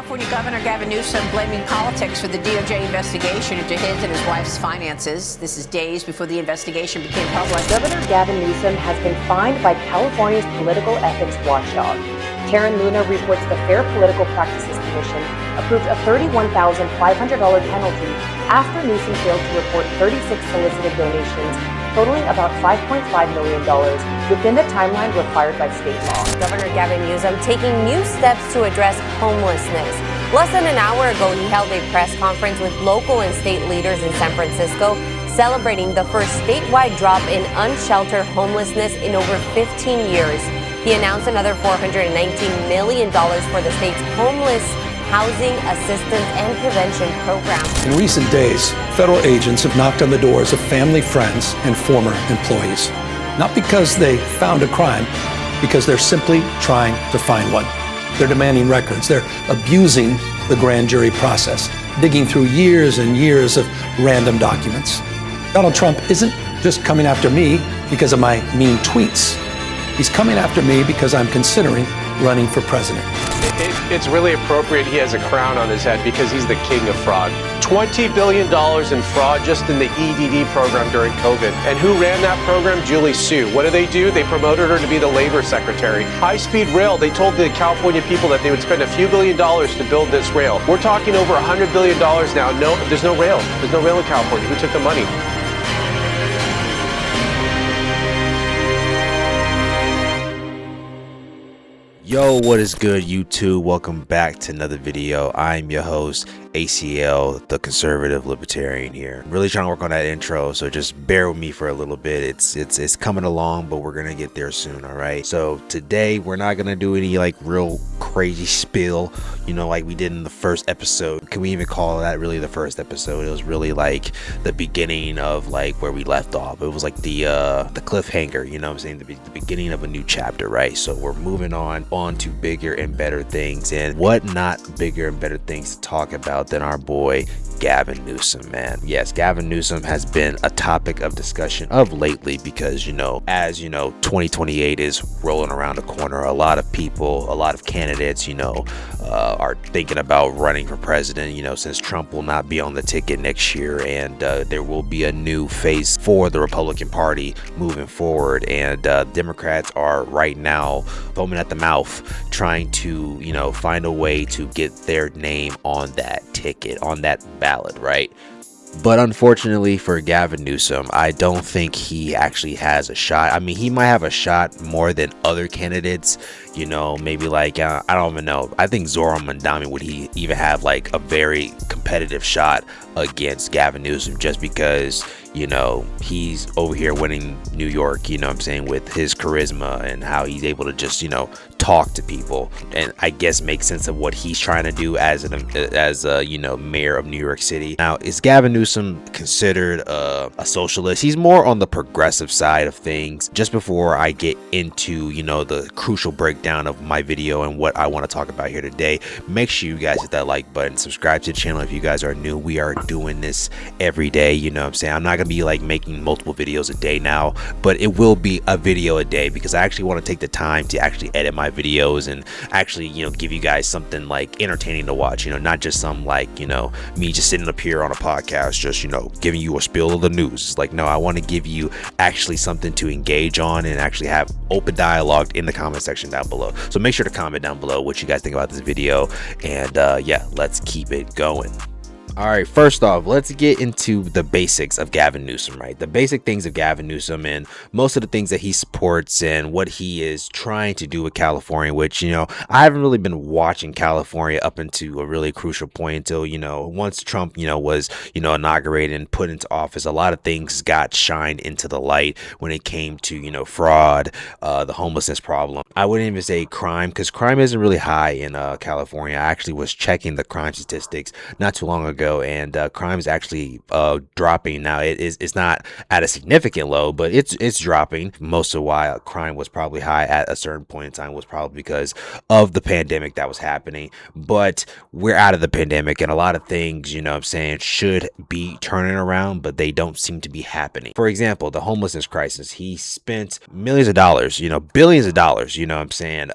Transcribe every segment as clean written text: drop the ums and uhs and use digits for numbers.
California Governor Gavin Newsom blaming politics for the DOJ investigation into his and his wife's finances. This is days before the investigation became public. Governor Gavin Newsom has been fined by California's political ethics watchdog. Taryn Luna reports the Fair Political Practices Commission approved a $31,500 penalty after Newsom failed to report 36 solicited donations totaling about $5.5 million within the timeline required by state law. Governor Gavin Newsom taking new steps to address homelessness. Less than an hour ago, he held a press conference with local and state leaders in San Francisco, celebrating the first statewide drop in unsheltered homelessness in over 15 years. He announced another $419 million for the state's homeless housing assistance and prevention program. In recent days, federal agents have knocked on the doors of family, friends, and former employees. Not because they found a crime, because they're simply trying to find one. They're demanding records. They're abusing the grand jury process, digging through years and years of random documents. Donald Trump isn't just coming after me because of my mean tweets. He's coming after me because I'm considering running for president. It's really appropriate he has a crown on his head because he's the king of fraud. $20 billion in fraud just in the EDD program during COVID. And who ran that program? Julie Su. What did? They promoted her to be the labor secretary. High-speed rail, they told the California people that they would spend a few $1 billion to build this rail. We're talking over $100 billion now. No, there's no rail. There's no rail in California. Who took the money? Yo, what is good, YouTube? Welcome back to another video. I'm your host, ACL, the conservative libertarian here. I'm really trying to work on that intro, so just bear with me for a little bit. It's coming along, but we're gonna get there soon, all right? So today we're not gonna do any like real crazy spill, like we did in the first episode. Can we even call that really the first episode? It was really like the beginning of like where we left off. It was like the cliffhanger, what I'm saying? The beginning of a new chapter, right? So we're moving on to bigger and better things, and what not bigger and better things to talk about than our boy Gavin Newsom, man. Yes, Gavin Newsom has been a topic of discussion of lately because, as 2028 is rolling around the corner. A lot of people, a lot of candidates, are thinking about running for president, since Trump will not be on the ticket next year, and there will be a new face for the Republican Party moving forward. And Democrats are right now foaming at the mouth, trying to, find a way to get their name on that ticket, on that ballot, right? But unfortunately for Gavin Newsom, I don't think he actually has a shot. I mean, he might have a shot more than other candidates, maybe like, I don't even know. I think Zoran Mandami would he even have like a very competitive shot against Gavin Newsom just because, he's over here winning New York, with his charisma and how he's able to just, talk to people and I guess make sense of what he's trying to do as a mayor of New York City. Now, is Gavin Newsom considered a socialist? He's more on the progressive side of things. Just before I get into, the crucial breakdown of my video and what I want to talk about here today, make sure you guys hit that like button, subscribe to the channel if you guys are new. We are doing this every day, I'm not gonna be like making multiple videos a day now, but it will be a video a day because I actually want to take the time to actually edit my videos and actually give you guys something like entertaining to watch, not just some like me just sitting up here on a podcast just giving you a spill of the news. It's like, no, I want to give you actually something to engage on and actually have open dialogue in the comment section down below. So make sure to comment down below what you guys think about this video, and yeah, let's keep it going. All right, first off, let's get into the basics of Gavin Newsom, right? The basic things of Gavin Newsom and most of the things that he supports and what he is trying to do with California, which, I haven't really been watching California up into a really crucial point until, once Trump, was, inaugurated and put into office, a lot of things got shined into the light when it came to, fraud, the homelessness problem. I wouldn't even say crime because crime isn't really high in California. I actually was checking the crime statistics not too long ago. ago, and crime is actually dropping now. It's not at a significant low, but it's dropping. Most of why crime was probably high at a certain point in time was probably because of the pandemic that was happening. But we're out of the pandemic, and a lot of things, you know what I'm saying, should be turning around, but they don't seem to be happening. For example, the homelessness crisis. He spent millions of dollars, billions of dollars, you know what I'm saying.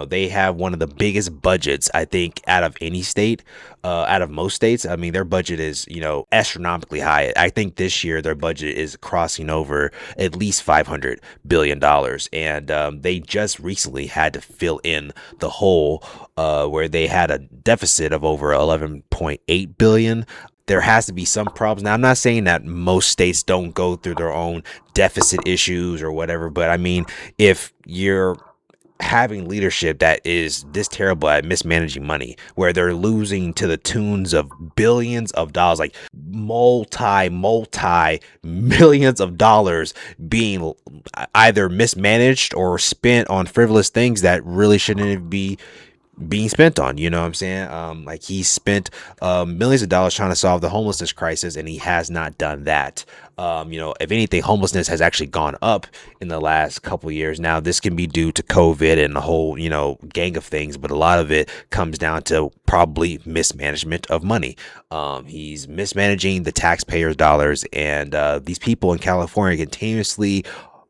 They have one of the biggest budgets, I think, out of any state, out of most states. I mean, their budget is, astronomically high. I think this year their budget is crossing over at least $500 billion. And they just recently had to fill in the hole where they had a deficit of over 11.8 billion. There has to be some problems. Now, I'm not saying that most states don't go through their own deficit issues or whatever, but I mean, if you're having leadership that is this terrible at mismanaging money, where they're losing to the tunes of billions of dollars, like multi millions of dollars being either mismanaged or spent on frivolous things that really shouldn't be being spent on, you know what I'm saying? Like he spent millions of dollars trying to solve the homelessness crisis, and he has not done that. If anything, homelessness has actually gone up in the last couple of years. Now, this can be due to COVID and the whole, gang of things, but a lot of it comes down to probably mismanagement of money. He's mismanaging the taxpayers' dollars, and these people in California continuously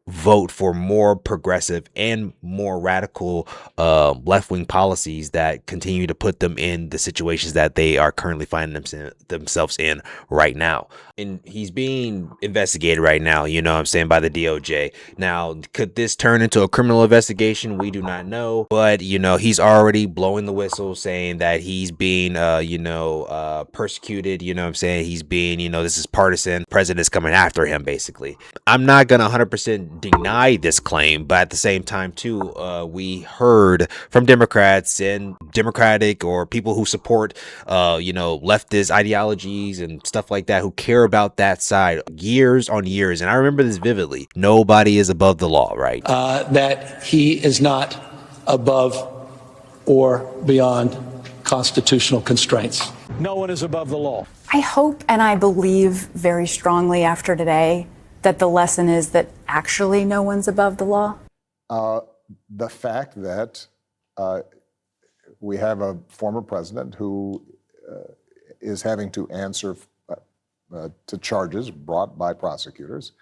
vote for more progressive and more radical left-wing policies that continue to put them in the situations that they are currently finding themselves in right now. And he's being investigated right now, you know what I'm saying, by the DOJ. Now, could this turn into a criminal investigation? We do not know. But, he's already blowing the whistle, saying that he's being, persecuted. You know what I'm saying? He's being, this is partisan. President's coming after him, basically. I'm not going to 100% deny this claim, but at the same time, too, we heard from Democrats and Democratic or people who support, leftist ideologies and stuff like that, who care about that side years on years. And I remember this vividly. Nobody is above the law, right? That he is not above or beyond constitutional constraints. No one is above the law. I hope and I believe very strongly after today that the lesson is that actually no one's above the law. The fact that we have a former president who is having to answer to charges brought by prosecutors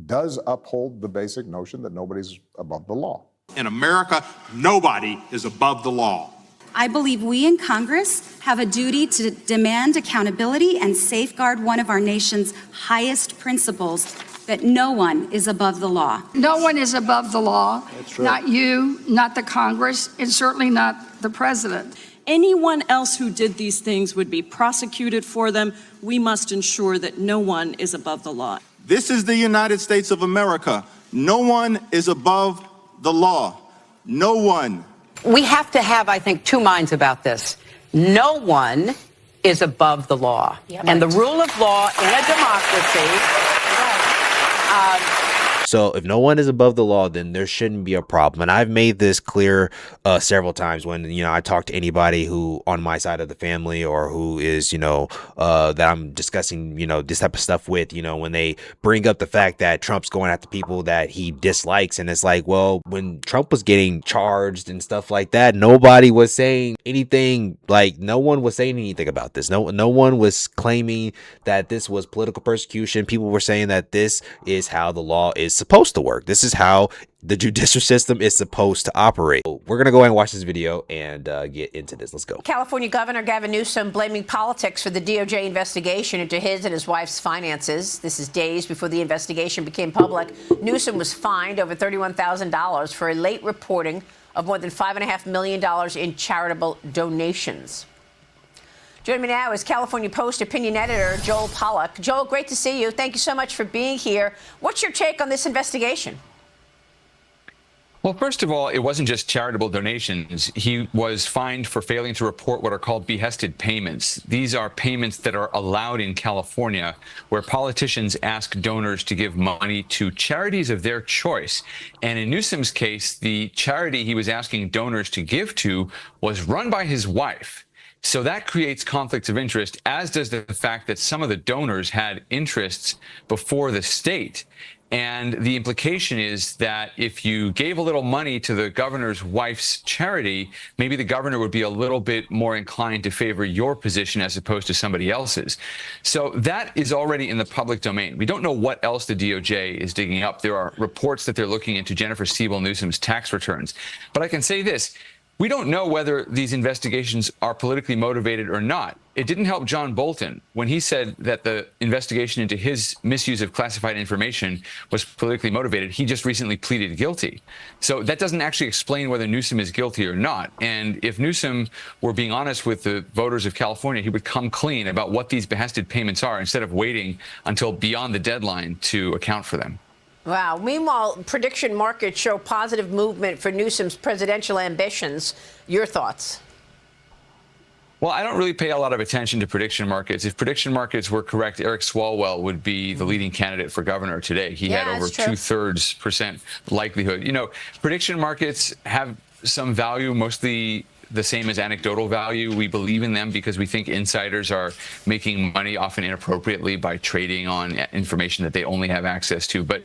does uphold the basic notion that nobody's above the law. In America, nobody is above the law. I believe we in Congress have a duty to demand accountability and safeguard one of our nation's highest principles, that no one is above the law. No one is above the law. That's true. Not you, not the Congress, and certainly not the president. Anyone else who did these things would be prosecuted for them. We must ensure that no one is above the law. This is the United States of America. No one is above the law. No one. We have to have, I think, two minds about this. No one is above the law. Yep. And the rule of law in a democracy. So if no one is above the law, then there shouldn't be a problem. And I've made this clear several times when, I talk to anybody who on my side of the family or who is, that I'm discussing, this type of stuff with, when they bring up the fact that Trump's going after people that he dislikes. And it's like, well, when Trump was getting charged and stuff like that, nobody was saying anything, like no one was saying anything about this. No one was claiming that this was political persecution. People were saying that this is how the law is supposed to work. This is how the judicial system is supposed to operate. We're going to go ahead and watch this video and get into this. Let's go. California Governor Gavin Newsom blaming politics for the DOJ investigation into his and his wife's finances. This is days before the investigation became public. Newsom was fined over $31,000 for a late reporting of more than $5.5 million in charitable donations. Joining me now is California Post opinion editor Joel Pollack. Joel, great to see you. Thank you so much for being here. What's your take on this investigation? Well, first of all, it wasn't just charitable donations. He was fined for failing to report what are called behested payments. These are payments that are allowed in California where politicians ask donors to give money to charities of their choice. And in Newsom's case, the charity he was asking donors to give to was run by his wife. So that creates conflicts of interest, as does the fact that some of the donors had interests before the state. And the implication is that if you gave a little money to the governor's wife's charity, maybe the governor would be a little bit more inclined to favor your position as opposed to somebody else's. So that is already in the public domain. We don't know what else the DOJ is digging up. There are reports that they're looking into Jennifer Siebel Newsom's tax returns. But I can say this. We don't know whether these investigations are politically motivated or not. It didn't help John Bolton when he said that the investigation into his misuse of classified information was politically motivated. He just recently pleaded guilty. So that doesn't actually explain whether Newsom is guilty or not. And if Newsom were being honest with the voters of California, he would come clean about what these behested payments are instead of waiting until beyond the deadline to account for them. Wow. Meanwhile, prediction markets show positive movement for Newsom's presidential ambitions. Your thoughts? Well, I don't really pay a lot of attention to prediction markets. If prediction markets were correct, Eric Swalwell would be the leading candidate for governor today. He had over 2/3% likelihood. You know, prediction markets have some value, mostly the same as anecdotal value. We believe in them because we think insiders are making money, often inappropriately, by trading on information that they only have access to. But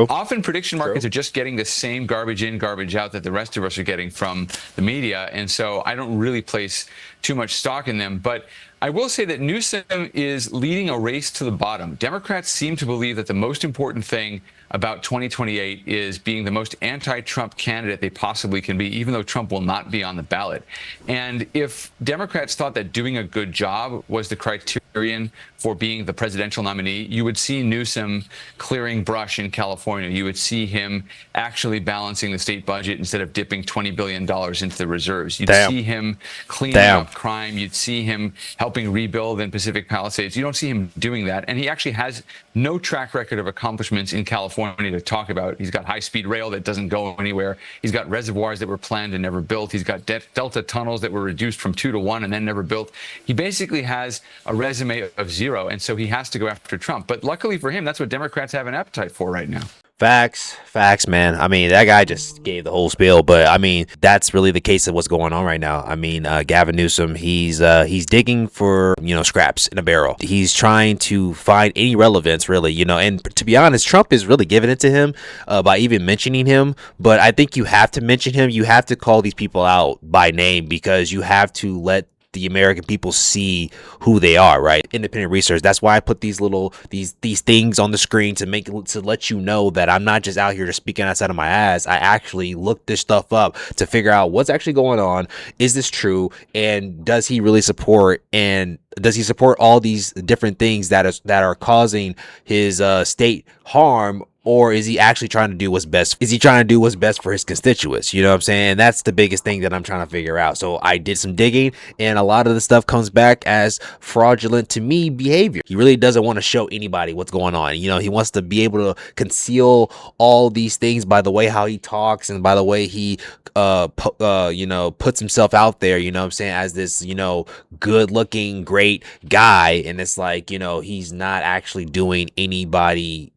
often prediction markets are just getting the same garbage in, garbage out that the rest of us are getting from the media. And so I don't really place too much stock in them. But I will say that Newsom is leading a race to the bottom. Democrats seem to believe that the most important thing about 2028 is being the most anti-Trump candidate they possibly can be, even though Trump will not be on the ballot. And if Democrats thought that doing a good job was the criterion for being the presidential nominee, you would see Newsom clearing brush in California. You would see him actually balancing the state budget instead of dipping $20 billion into the reserves. You'd see him cleaning up crime. You'd see him helping rebuild in Pacific Palisades. You don't see him doing that. And he actually has no track record of accomplishments in California to talk about. He's got high-speed rail that doesn't go anywhere. He's got reservoirs that were planned and never built. He's got Delta tunnels that were reduced from 2 to 1 and then never built. He basically has a resume of zero, and so he has to go after Trump. But luckily for him, that's what Democrats have an appetite for right now. Facts, man. I mean, that guy just gave the whole spiel, but I mean, that's really the case of what's going on right now. I mean, Gavin Newsom, he's digging for, scraps in a barrel. He's trying to find any relevance, really, and to be honest, Trump is really giving it to him by even mentioning him. But I think you have to mention him. You have to call these people out by name because you have to let the American people see who they are, right? Independent research. That's why I put these things on the screen to let you know that I'm not just out here just speaking outside of my ass. I actually looked this stuff up to figure out what's actually going on. Is this true? And does he really support all these different things that are causing his state harm? Or is he actually trying to do what's best? Is he trying to do what's best for his constituents? You know what I'm saying? And that's the biggest thing that I'm trying to figure out. So I did some digging, and a lot of the stuff comes back as fraudulent to me behavior. He really doesn't want to show anybody what's going on. He wants to be able to conceal all these things by the way how he talks and by the way he puts himself out there, you know what I'm saying, as this, good looking, great guy. And it's like, he's not actually doing anybody,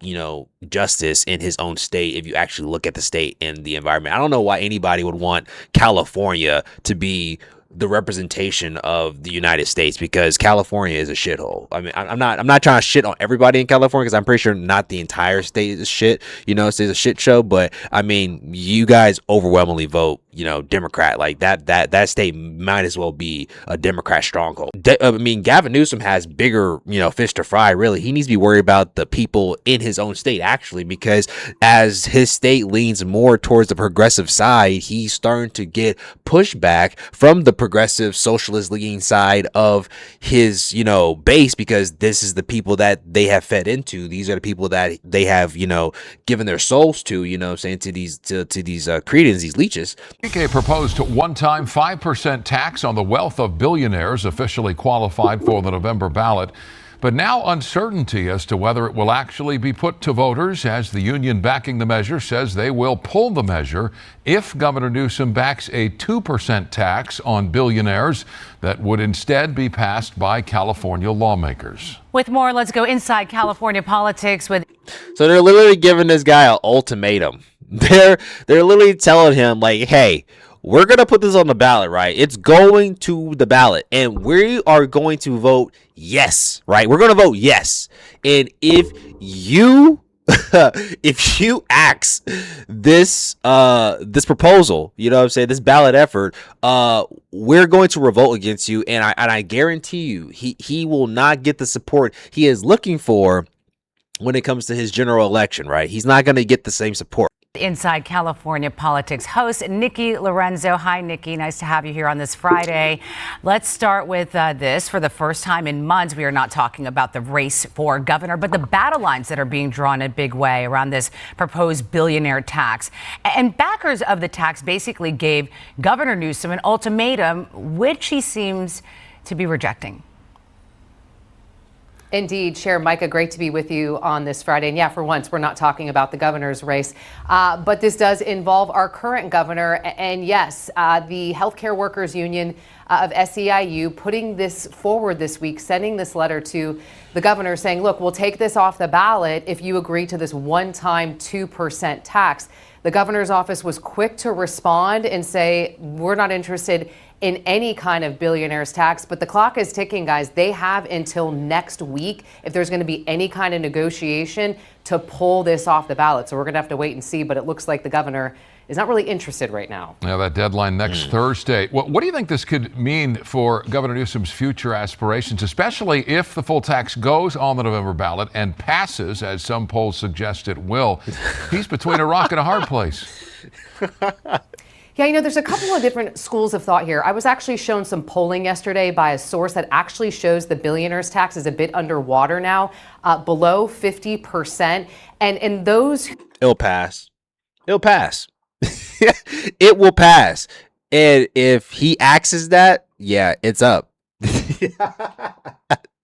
justice in his own state if you actually look at the state and the environment. I don't know why anybody would want California to be the representation of the United States, because California is a shithole. I mean, I'm not trying to shit on everybody in California, because I'm pretty sure not the entire state is shit. It's a shit show. But I mean, you guys overwhelmingly vote, Democrat. Like that state might as well be a Democrat stronghold. Gavin Newsom has bigger, fish to fry. Really, he needs to be worried about the people in his own state, actually, because as his state leans more towards the progressive side, he's starting to get pushback from the progressive socialist leaning side of his base, because this is the people that they have fed into. These are the people that they have given their souls to, saying to these cretins, these leeches. A proposed one-time 5% tax on the wealth of billionaires officially qualified for the November ballot. But now uncertainty as to whether it will actually be put to voters, as the union backing the measure says they will pull the measure if Governor Newsom backs a 2% tax on billionaires that would instead be passed by California lawmakers. With more, let's go inside California politics with... So they're literally giving this guy an ultimatum. They're literally telling him, like, hey, we're going to put this on the ballot, right? It's going to the ballot, and we are going to vote yes, right? We're going to vote yes. And if you if you axe this proposal, you know what I'm saying, this ballot effort, we're going to revolt against you, and I guarantee you he will not get the support he is looking for when it comes to his general election, right? He's not going to get the same support. Inside California Politics host Nikki Lorenzo. Hi, Nikki. Nice to have you here on this Friday. Let's start with this. For the first time in months, we are not talking about the race for governor, but the battle lines that are being drawn in a big way around this proposed billionaire tax. And backers of the tax basically gave Governor Newsom an ultimatum, which he seems to be rejecting. Indeed, Chair Micah, great to be with you on this Friday. And yeah, for once, we're not talking about the governor's race, but this does involve our current governor. And yes, the Healthcare Workers Union of SEIU putting this forward this week, sending this letter to the governor saying, look, we'll take this off the ballot if you agree to this one-time 2% tax. The governor's office was quick to respond and say, we're not interested in any kind of billionaire's tax, but the clock is ticking, guys. They have until next week, if there's going to be any kind of negotiation, to pull this off the ballot. So we're going to have to wait and see, but it looks like the governor is not really interested right now. Yeah, that deadline next Thursday. What do you think this could mean for Governor Newsom's future aspirations, especially if the full tax goes on the November ballot and passes, as some polls suggest it will? He's between a rock and a hard place. Yeah, you know, there's a couple of different schools of thought here. I was actually shown some polling yesterday by a source that actually shows the billionaire's tax is a bit underwater now, below 50%. And those... It'll pass. It'll pass. It will pass. And if he axes that, yeah, it's up.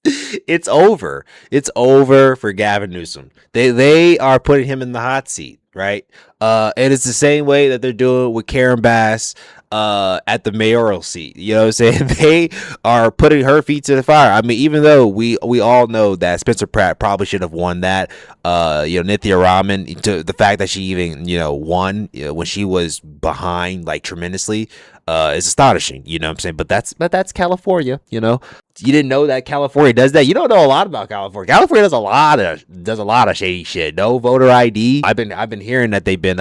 It's over. It's over for Gavin Newsom. They are putting him in the hot seat, right? And it's the same way that they're doing with Karen Bass at the mayoral seat. You know what I'm saying? They are putting her feet to the fire. I mean, even though we all know that Spencer Pratt probably should have won that, Nithya Raman, to the fact that she even, won when she was behind like tremendously, is astonishing. You know what I'm saying? But that's California, You didn't know that California does that? You don't know a lot about California. California does a lot of shady shit. No voter ID. I've been hearing that they've been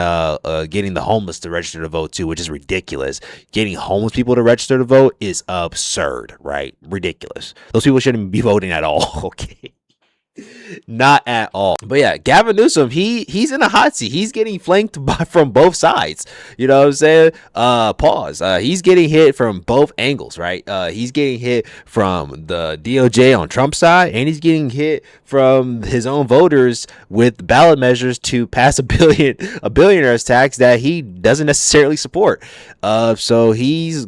getting the homeless to register to vote too, which is ridiculous. Getting homeless people to register to vote is absurd, right? Ridiculous. Those people shouldn't be voting at all. Okay. Not at all. But yeah, Gavin Newsom, he's in a hot seat. He's getting flanked from both sides. You know what I'm saying? Pause. He's getting hit from both angles, right? He's getting hit from the DOJ on Trump's side, and he's getting hit from his own voters with ballot measures to pass a billionaire's tax that he doesn't necessarily support. So he's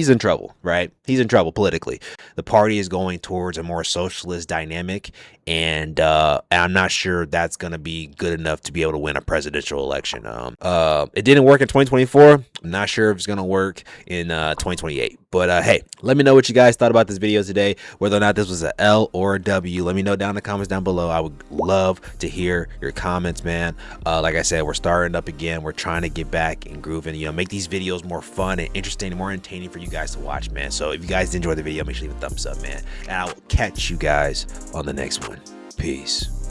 in trouble, right? He's in trouble politically. The party is going towards a more socialist dynamic, and I'm not sure that's going to be good enough to be able to win a presidential election. It didn't work in 2024. I'm not sure if it's going to work in 2028. But hey, let me know what you guys thought about this video today, whether or not this was a L or a W. Let me know down in the comments down below. I would love to hear your comments, man. Like I said, we're starting up again. We're trying to get back and grooving, make these videos more fun and interesting and more entertaining for you guys to watch, man. So if you guys enjoyed the video, make sure you leave a thumbs up, man. And I will catch you guys on the next one. Peace.